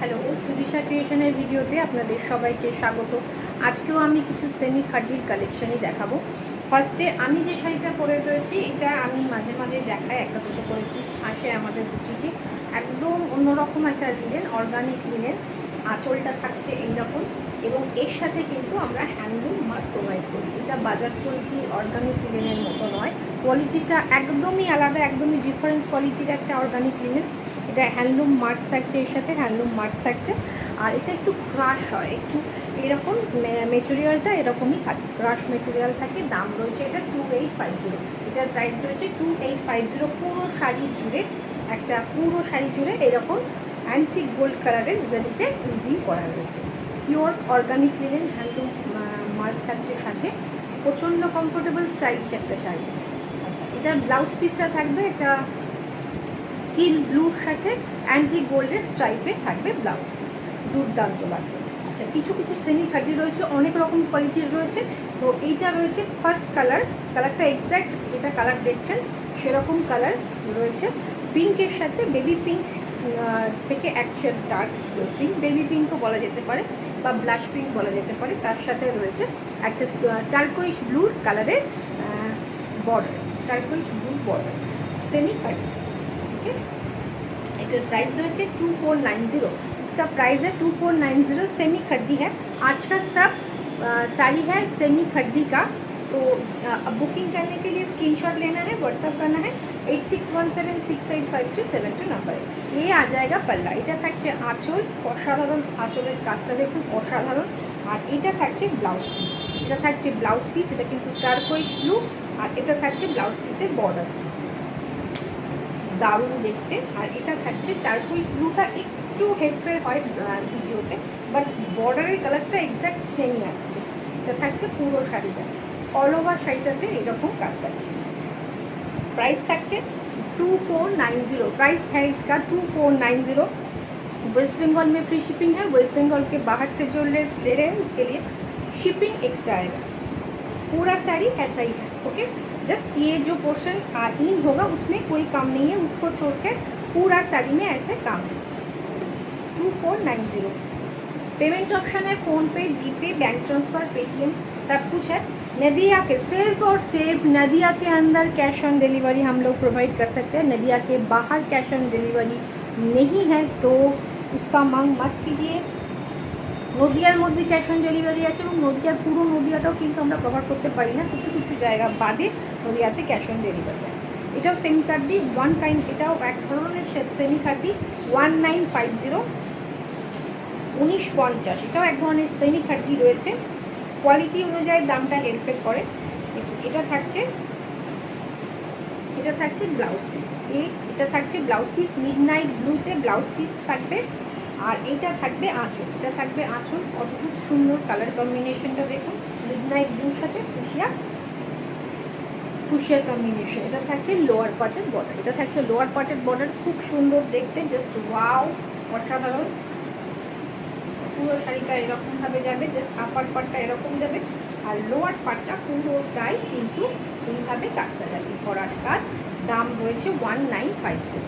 Hello, সুদিশা ক্রিয়েশনের ভিডিওতে আপনাদের সবাইকে স্বাগত। আজকেও আমি কিছু সেমি খাদির কালেকশনই দেখাবো। ফার্স্টে আমি যে শাড়িটা পরে রয়েছি, এটা আমি মাঝে মাঝে দেখাই, একটা দুটো করে পিস আসে আমাদের বুটিকে। একদম অন্যরকম একটা লিনেন, অর্গানিক লিনেন। আঁচলটা থাকছে এইরকম, এবং এর সাথে কিন্তু আমরা হ্যান্ডলুম মার্ক প্রোভাইড করি। এটা বাজার চলতি অর্গানিক লিনেনের মতো নয়, কোয়ালিটিটা একদমই আলাদা, একদমই ডিফারেন্ট কোয়ালিটির একটা অর্গানিক লিনেন। এটা হ্যান্ডলুম মার্ক থাকছে, এর সাথে হ্যান্ডলুম মার্ক থাকছে। আর এটা একটু ক্রাশ হয়, একটু এরকম মেটেরিয়ালটা এরকমই থাকে, ক্রাশ মেটেরিয়াল থাকে। দাম রয়েছে এটা 2850। এটার প্রাইস রয়েছে 2850। পুরো শাড়ি জুড়ে, একটা পুরো শাড়ি জুড়ে এরকম অ্যান্টিক গোল্ড কালারের জারিতে উইভিং করা রয়েছে। Pure organic linen, handloom mark থাকছে সাথে। প্রচণ্ড কমফোর্টেবল স্টাইলিশ একটা শাড়ি। আচ্ছা, এটার ব্লাউজ পিসটা থাকবে এটা টিল ব্লুর সাথে অ্যান্টি গোল্ডের স্ট্রাইপে থাকবে ব্লাউজ পিস, দুর্দান্ত লাগবে। আচ্ছা, কিছু কিছু সেমি খাদি রয়েছে, অনেক রকম কোয়ালিটির রয়েছে। তো এইটা রয়েছে ফার্স্ট কালারটা এক্স্যাক্ট যেটা কালার দেখছেন সেরকম কালার রয়েছে। পিঙ্কের সাথে বেবি পিঙ্ক থেকে অ্যাকচুয়াল ডার্ক পিঙ্ক, বেবি পিঙ্কও বলা যেতে পারে বা ব্লাশ পিঙ্ক বলা যেতে পারে। তার সাথে রয়েছে একটা টার্কোইশ ব্লুর কালারের border, turquoise blue border, semi cut. ठीक है, इधर प्राइस रहे 2490। इसका प्राइस है 2490। सेमी खड्डी है। आज का सब साड़ी है सेमी खड्डी का। तो अब बुकिंग करने के लिए स्क्रीनशॉट लेना है, व्हाट्सअप करना है 8617685372 नंबर है। ये आ जाएगा पल्ला। এটা থাকছে আঁচল, অসাধারণ আঁচলের কাজটা দেখুন, অসাধারণ। আর এটা থাকছে ব্লাউজ পিস, এটা থাকছে ব্লাউজ পিস। এটা কিন্তু টার্কোইশ ব্লু, আর এটা থাকছে ব্লাউজ পিসের বর্ডার, দারুণ দেখতে। আর এটা থাকছে টার্কোইশ ব্লুটা একটু হেরফের হয় ভিডিওতে, বাট বর্ডারের কালারটা এক্স্যাক্ট সেমই আসছে। এটা থাকছে পুরো শাড়িটা, অল ওভার শাড়িটাতে এরকম কাজ থাকছে। प्राइस থাকছে 2490। प्राइस है इसका 2490। वेस्ट बंगाल में फ्री शिपिंग है। वेस्ट बंगाल के बाहर से जो ले रहे हैं उसके लिए शिपिंग एक्स्ट्रा आएगा। पूरा साड़ी ऐसा ही है। ओके, जस्ट ये जो पोर्शन इन होगा उसमें कोई काम नहीं है, उसको छोड़ के पूरा साड़ी में ऐसे काम है। 2490। पेमेंट ऑप्शन है फ़ोन पे, जीपे, बैंक ट्रांसफ़र, पेटीएम, सब कुछ है। नदिया के सिर्फ और सिर्फ नदिया के अंदर कैश ऑन डिलीवरी हम लोग प्रोवाइड कर सकते हैं। नदिया के बाहर कैश ऑन डिलीवरी नहीं है तो उसका मांग मत कीजिए। নদিয়ার মধ্যে ক্যাশ অন ডেলিভারি আছে, এবং নদিয়ার পুরো নদিয়াটাও কিন্তু আমরা কভার করতে পারি না, কিছু কিছু জায়গা বাদে নদিয়াতে ক্যাশ অন ডেলিভারি আছে। এটাও সেমি কার্ডি ওয়ান কাইন্ড, এটাও এক ধরনের সেমি কার্ডি 1950 1950। এটাও এক ধরনের সেমি কার্ডি রয়েছে, কোয়ালিটি অনুযায়ী দামটা হেরফের করে। এটা থাকছে ব্লাউজ পিস, এটা থাকছে ব্লাউজ পিস মিডনাইট ব্লুতে ব্লাউজ পিস থাকবে। আর এইটা থাকবে আঁচল, এটা থাকবে আঁচল। অদ্ভুত সুন্দর কালার কম্বিনেশনটা দেখুন, মিডনাইট ব্লুর সাথে ফুশিয়ার কম্বিনেশন। এটা থাকছে লোয়ার পার্টের বর্ডার, এটা থাকছে লোয়ার পার্টের বর্ডার, খুব সুন্দর দেখতে, জাস্ট ওয়াও, অসাধারণ। পুরো শাড়িটা এরকমভাবে যাবে, জাস্ট আপার পার্টটা এরকম যাবে, আর লোয়ার পার্টটা পুরোটাই কিন্তু এইভাবে কাজটা যাবে, ভরার কাজ। দাম রয়েছে 1950।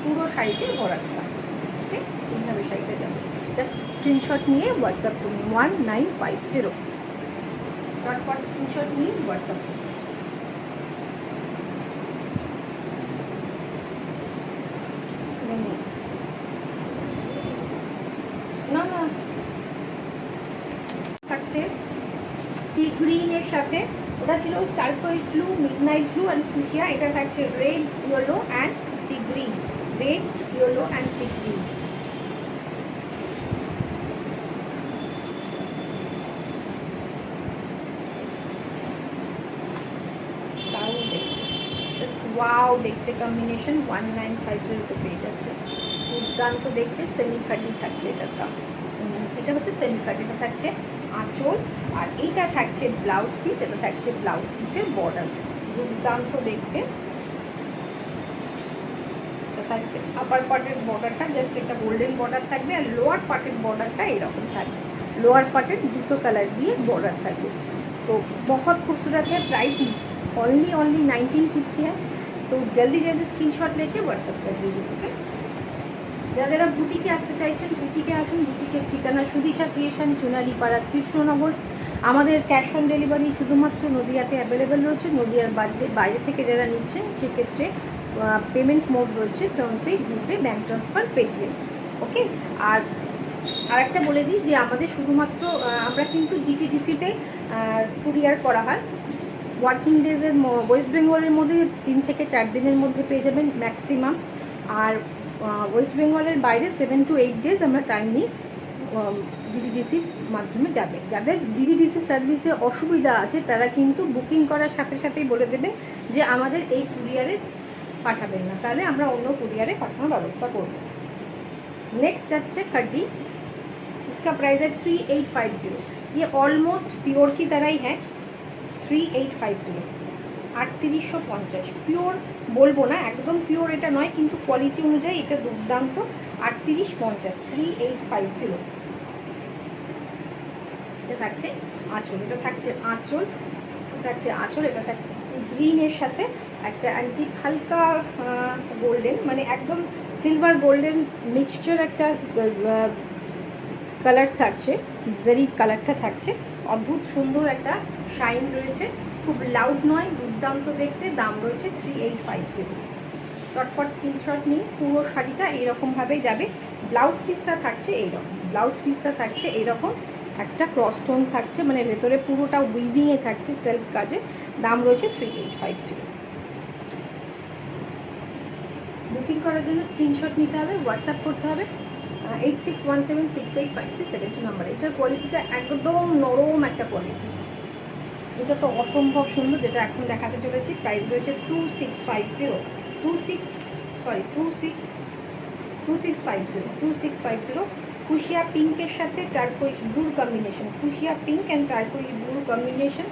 পুরো শাড়িতে ভরার কাজ, ওকে, এইভাবে শাড়িটা যাবে। জাস্ট স্ক্রিনশট নিয়ে হোয়াটসঅ্যাপ করুন 1950। চটপট স্ক্রিনশট নিয়ে হোয়াটসঅ্যাপ করুন। না না, থাকছে সি গ্রিনের সাথে, ওটা ছিল turquoise blue, midnight blue and fuchsia. এটা থাকছে red, yellow and sea green, red, yellow and sea green. দারুণ দেখতে, জাস্ট ওয়াও দেখতে কম্বিনেশন। 1950 তো পেয়ে যাচ্ছে, দুর্দান্ত দেখতে। সেমি খাডি থাকছে এটার দাম। এটা হচ্ছে সেমি খাডি, এটা থাকছে আঁচল, আর এইটা থাকছে ব্লাউজ পিস, এটা থাকছে ব্লাউজ পিসের বর্ডার, দুর্দান্ত দেখতে। এটা থাকবে আপার পার্টের বর্ডারটা জাস্ট একটা গোল্ডেন বর্ডার থাকবে, আর লোয়ার পার্টের বর্ডারটা এরকম থাকবে। लोअर पार्टेर दुटो कलर दिए बॉर्डर থাকবে। तो बहुत खूबसूरत है। प्राइस ओनली 1950 है। तो जल्दी जल्दी स्क्रीनशॉट लेके व्हाट्सएप कर दीजिए। ओके। যারা যারা বুটিকে আসতে চাইছেন বুটিকে আসুন। বুটিকের ঠিকানা সুদিশা ক্রিয়েশন, চুনারিপাড়া, কৃষ্ণনগর। আমাদের ক্যাশ অন ডেলিভারি শুধুমাত্র নদিয়াতে অ্যাভেলেবেল রয়েছে। নদিয়ার বাইরে থেকে যারা নিচ্ছেন সেক্ষেত্রে পেমেন্ট মোড রয়েছে ফোনপে, জিপে, ব্যাঙ্ক ট্রান্সফার, পেটিএম। ওকে। আর একটা বলে দিই যে আমাদের শুধুমাত্র আমরা কিন্তু ডিটিডিসিতে কুরিয়ার করা হয়। ওয়ার্কিং ডেজের ওয়েস্ট বেঙ্গলের মধ্যে 3 থেকে 4 দিনের মধ্যে পেয়ে যাবেন ম্যাক্সিমাম। আর ওয়েস্ট বেঙ্গলের বাইরে 7 to 8 ডেজ আমরা টাইম নিই ডিটিডিসির মাধ্যমে যাবে। যাদের ডিটিডিসি সার্ভিসে অসুবিধা আছে তারা কিন্তু বুকিং করার সাথে সাথেই বলে দেবেন যে আমাদের এই কুরিয়ারে পাঠাবেন না, তাহলে আমরা অন্য কুরিয়ারে পাঠানোর ব্যবস্থা করব। नेक्स्ट যাচ্ছে खड्डी। इसका प्राइस है 3850। ये ऑलमोस्ट प्योर की तरह ही है। 3850 3850 পিওর বলবো না, একদম পিওর এটা নয়, কিন্তু কোয়ালিটি অনুযায়ী এটা দুর্দান্ত। 3850 3850। এটা থাকছে আঁচল, এটা থাকছে আঁচল, থাকছে আঁচল। এটা থাকছে গ্রিনের সাথে একটা অ্যান্টিক হালকা গোল্ডেন, মানে একদম সিলভার গোল্ডেন মিক্সচার একটা কালার থাকছে, জারি কালারটা থাকছে। অদ্ভুত সুন্দর একটা শাইন রয়েছে, খুব লাউড নয়, দুর্দান্ত দেখতে। দাম রয়েছে 3850। চটপট স্ক্রিনশট নিই। পুরো শাড়িটা এইরকমভাবেই যাবে। ব্লাউজ পিসটা থাকছে এইরকম, ব্লাউজ পিসটা থাকছে এইরকম একটা ক্রস টোন থাকছে, মানে ভেতরে পুরোটা উইভিংয়ে থাকছে সেলফ কাজে। দাম রয়েছে 3850। বুকিং করার জন্য স্ক্রিনশট নিতে হবে, হোয়াটসঅ্যাপ করতে হবে 8617685372 নাম্বারে। এটার কোয়ালিটিটা একদম নরম একটা কোয়ালিটি, এটা তো অসম্ভব সুন্দর, যেটা এখন দেখাতে চলেছি। প্রাইস রয়েছে 2650। ফুশিয়া পিঙ্কের সাথে টার্কোইজ ব্লুর combination, fuchsia pink and turquoise ব্লুর কম্বিনেশন।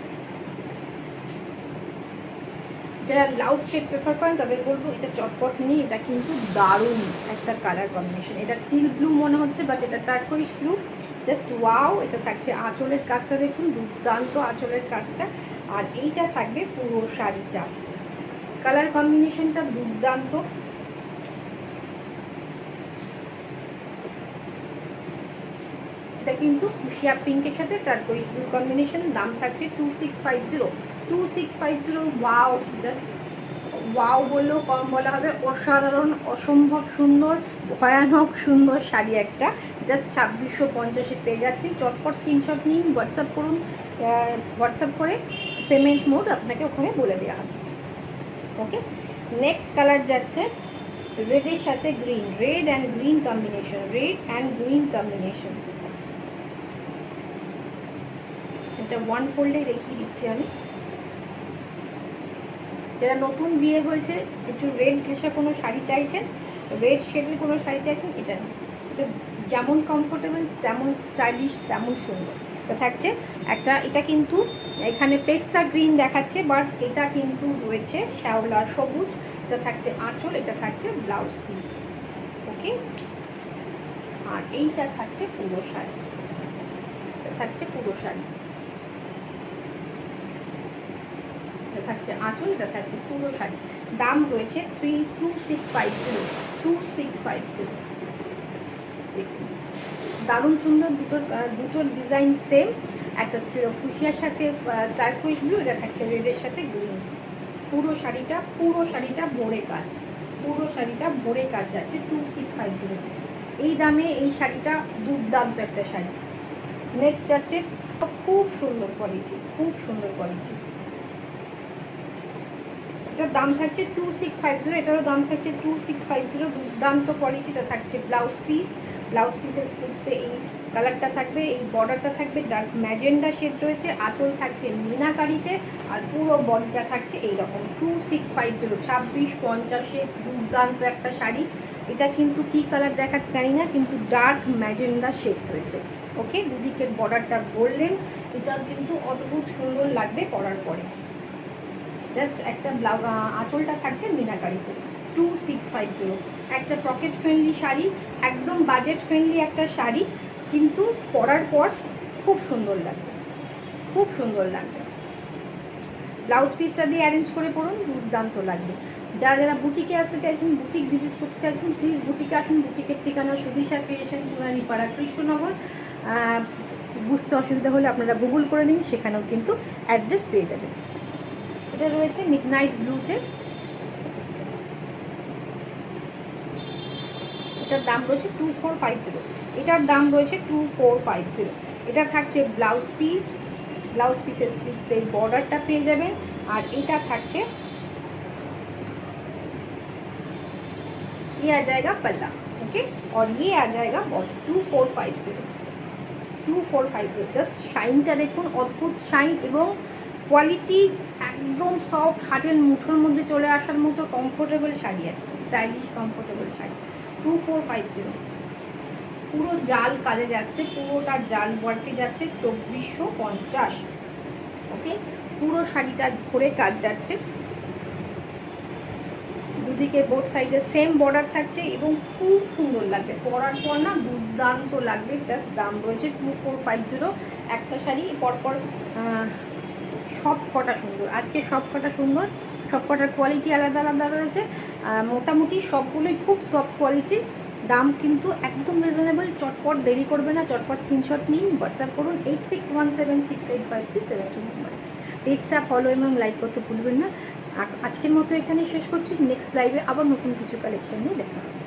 যারা লাউড শেড প্রেফার করেন তাদের বলবো এটা চটপট নিয়ে। এটা কিন্তু দারুণ একটা কালার কম্বিনেশন। এটা টিল ব্লু মনে হচ্ছে, বাট এটা টার্কোইজ ব্লু, জাস্ট ওয়াও। এটা থাকছে আঁচলের কাজটা, দেখুন দুর্দান্ত আঁচলের কাজটা। আর এইটা থাকবে পুরো শাড়িটা, কালার কম্বিনেশনটা দুর্দান্ত। এটা কিন্তু ফুশিয়া পিঙ্কের সাথে টার্কোইজ ব্লু কম্বিনেশন। দাম থাকছে 2650। ওয়াও, জাস্ট ওয়াও বললেও কম বলা হবে। অসাধারণ, অসম্ভব সুন্দর, ভয়ানক সুন্দর শাড়ি একটা। জাস্ট 2650-এ পেয়ে যাচ্ছি। চটপট স্ক্রিনশট নিন, হোয়াটসঅ্যাপ করুন। হোয়াটসঅ্যাপ করে পেমেন্ট মোড আপনাকে ওখানে বলে দেওয়া হবে। ওকে। নেক্সট কালার যাচ্ছে রেডের সাথে green, red and green combination, red and green combination. এটা ওয়ান ফোল্ডে দেখিয়ে দিচ্ছি আমি। যারা নতুন বিয়ে হয়েছে, একটু রেড ঘেঁষা কোনো শাড়ি চাইছেন, রেড শেডের কোনো শাড়ি চাইছেন, এটা যেমন কমফোর্টেবল তেমন স্টাইলিশ তেমন সুন্দর। এটা থাকছে একটা, এটা কিন্তু এখানে পেস্তা গ্রিন দেখাচ্ছে, বাট এটা কিন্তু রয়েছে শ্যাওলা সবুজ। এটা থাকছে আঁচল, এটা থাকছে ব্লাউজ পিস। ওকে। আর এইটা থাকছে পুরো শাড়ি, এটা থাকছে পুরো শাড়ি। এটা থাকছে আঁচল, এটা থাকছে পুরো শাড়ি। দাম রয়েছে 2650। দেখুন দারুণ সুন্দর, দুটোর ডিজাইন সেম। একটা ছিল ফুশিয়ার সাথে টার্কোইজ ব্লু, এটা থাকছে রেডের সাথে গ্রিন। পুরো শাড়িটা ভরে কাজ, পুরো শাড়িটা ভরে কাজ যাচ্ছে 2650। এই দামে এই শাড়িটা দুর্দান্ত একটা শাড়ি। নেক্সট যাচ্ছে খুব সুন্দর কোয়ালিটি, খুব সুন্দর কোয়ালিটি। এটার দাম থাকছে 2650। এটারও দাম থাকছে 2650। দুর্দান্ত কোয়ালিটিটা থাকছে ব্লাউজ পিস, ব্লাউজ পিসের স্লিপসে এই কালারটা থাকবে, এই বর্ডারটা থাকবে ডার্ক ম্যাজেন্ডা শেড রয়েছে। আঁচল থাকছে মিনাকারিতে, আর পুরো বডিটা থাকছে এইরকম 2650। 2650-এ দুর্দান্ত একটা শাড়ি। এটা কিন্তু কী কালার দেখাচ্ছে জানি না, কিন্তু ডার্ক ম্যাজেন্ডা শেড রয়েছে। ওকে। দুদিকের বর্ডারটা গোল্ডেন, এটা কিন্তু অদ্ভুত সুন্দর লাগবে পরার পরে। জাস্ট একটা আঁচলটা থাকছে মিনাকারিতে। 2650 একটা পকেট ফ্রেন্ডলি শাড়ি, একদম বাজেট ফ্রেন্ডলি একটা শাড়ি, কিন্তু পরার পর খুব সুন্দর লাগবে, খুব সুন্দর লাগবে। ব্লাউজ পিসটা দিয়ে অ্যারেঞ্জ করে পরুন, দুর্দান্ত লাগবে। যারা যারা বুটিকে আসতে চাইছেন, বুটিক ভিজিট করতে চাইছেন, প্লিজ বুটিকে আসুন। বুটিকের ঠিকানা সুদিশা ক্রিয়েশন, চুরানিপাড়া, কৃষ্ণনগর। বুঝতে অসুবিধা হলে আপনারা গুগল করে নিন, সেখানেও কিন্তু অ্যাড্রেস পেয়ে যাবেন। এটা রয়েছে মিডনাইট ব্লুতে, এটার দাম রয়েছে 2450। এটার দাম রয়েছে 2450। এটা থাকছে ব্লাউজ পিস, ब्लाउज पीसेर स्लीव्स बॉर्डरটা পেয়ে যাবেন। আর এটা থাকছে ये आ जाएगा पल्ला, ओके, और ये आ जाएगा बॉर्डर। 2450 जस्ट शाइनটা দেখুন, অদ্ভুত শাইন এবং কোয়ালিটি একদম সফট, হাতের মুঠোর মধ্যে চলে আসার মতো কমফোর্টেবল শাড়ি, একদম স্টাইলিশ কমফোর্টেবল শাড়ি। 2450 পুরো জাল কাজে যাচ্ছে, পুরোটা জাল ওয়ার্কে যাচ্ছে। 2450, ওকে। পুরো শাড়িটা ধরে কাজ যাচ্ছে, দুদিকে বোথ সাইডে সেম বর্ডার থাকছে এবং খুব সুন্দর লাগবে পরার পর না, দুর্দান্ত লাগবে। জাস্ট দাম রয়েছে 2450। একটা শাড়ি পরপর সব কটা সুন্দর, আজকে সব কটা সুন্দর, সব কটার কোয়ালিটি আলাদা আলাদা রয়েছে। মোটামুটি সবগুলোই খুব সফট কোয়ালিটি, দাম কিন্তু একদম রিজনেবল। চটপট দেরি করবে না, চটপট স্ক্রিনশট নিন, হোয়াটসঅ্যাপ করুন 8617685272 নম্বরে। পেজটা ফলো এবং লাইক করতে ভুলবেন না। আজকের মতো এখানে শেষ করছি, নেক্সট লাইভে আবার নতুন কিছু কালেকশন নিয়ে দেখা হবে।